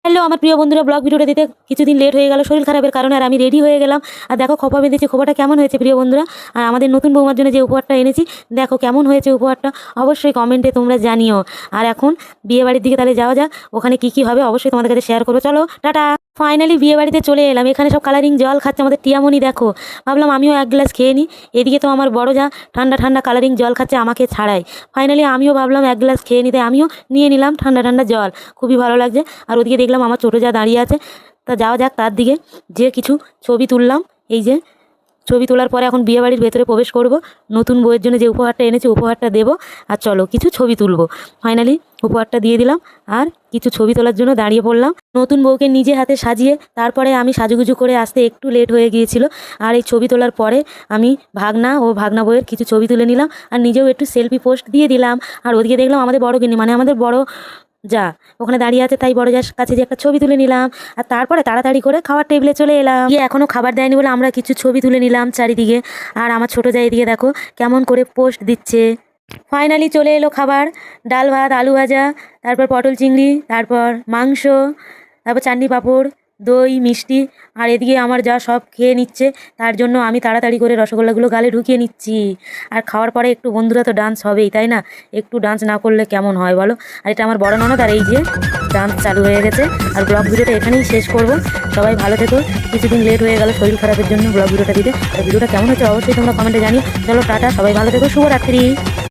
Hello আমার প্রিয় বন্ধুরা, ব্লগ ভিডিওটা দিতে কিছুদিন লেট হয়ে গেল শরীর খারাপের কারণে। আর আমি রেডি হয়ে গেলাম, আর দেখো খোপা বেঁধেছি। খোপাটা কেমন হয়েছে প্রিয় বন্ধুরা? আর আমাদের নতুন বৌমার জন্য যে উপহারটা এনেছি, দেখো কেমন হয়েছে উপহারটা, অবশ্যই কমেন্টে তোমরা জানিও। আর এখন বিয়ে বাড়ির দিকে তাহলে যাওয়া যাক। ওখানে কি কি হবে অবশ্যই তোমাদের কাছে শেয়ার করবো। চলো টাটা। ফাইনালি বিয়ে বাড়িতে চলে এলাম। এখানে সব কালারিং জল খাচ্ছে আমাদের টিয়ামণি, দেখো। ভাবলাম আমিও এক গ্লাস খেয়ে নিই। এদিকে তো আমার বড় যা ঠান্ডা ঠান্ডা কালারিং জল খাচ্ছে আমাকে ছাড়াই। ফাইনালি আমিও ভাবলাম এক গ্লাস খেয়ে নিতে, আমিও নিয়ে নিলাম ঠান্ডা ঠান্ডা জল। খুবই ভালো লাগছে। আর ওদিকে দেখলাম আমার ছোটো যা দাঁড়িয়ে আছে। তা যাওয়া যাক তার দিকে, যে কিছু ছবি তুললাম। এই যে ছবি তোলার পরে এখন বিয়েবাড়ির ভেতরে প্রবেশ করব। নতুন বউয়ের জন্য যে উপহারটা এনেছি উপহারটা দেবো, আর চলো কিছু ছবি তুলবো। ফাইনালি উপহারটা দিয়ে দিলাম, আর কিছু ছবি তোলার জন্য দাঁড়িয়ে পড়লাম। নতুন বউকে নিজে হাতে সাজিয়ে তারপরে আমি সাজুগুজু করে আসতে একটু লেট হয়ে গিয়েছিল। আর এই ছবি তোলার পরে আমি ভাগনা ও ভাগনা বউয়ের কিছু ছবি তুলে নিলাম, আর নিজেও একটু সেলফি পোস্ট দিয়ে দিলাম। আর ওদিকে দেখলাম আমাদের বড় গিন্নি, মানে আমাদের বড় যা ওখানে দাঁড়িয়ে আছে, তাই বড় যার কাছে যে একটা ছবি তুলে নিলাম। আর তারপরে তাড়াতাড়ি করে খাবার টেবিলে চলে এলাম। গিয়ে এখনও খাবার দেয়নি বলে আমরা কিছু ছবি তুলে নিলাম চারিদিকে। আর আমার ছোটো যা এদিকে দেখো কেমন করে পোস্ট দিচ্ছে। ফাইনালি চলে এলো খাবার। ডাল ভাত, আলু ভাজা, তারপর পটল চিংড়ি, তারপর মাংস, তারপর চাটনি পাঁপড়, দই, মিষ্টি। আর এদিকে আমার যা সব খেয়ে নিচ্ছে, তার জন্য আমি তাড়াতাড়ি করে রসগোল্লাগুলো গালে ঢুকিয়ে নিচ্ছি। আর খাওয়ার পরে একটু বন্ধুরা তো ডান্স হবেই, তাই না? একটু ডান্স না করলে কেমন হয় বলো? আর এটা আমার বড় ননদ, আর এই যে ডান্স চালু হয়ে গেছে। আর ব্লগ ভিডিওটা এখানেই শেষ করব। সবাই ভালো থেকো। কিছুদিন লেট হয়ে গেল শরীর খারাপের জন্য ব্লগ ভিডিওটা দিতে। আর ভিডিওটা কেমন হচ্ছে অবশ্যই তোমরা কমেন্টে জানিও। চলো টাটা, সবাই ভালো থেকো, শুভরাত্রি।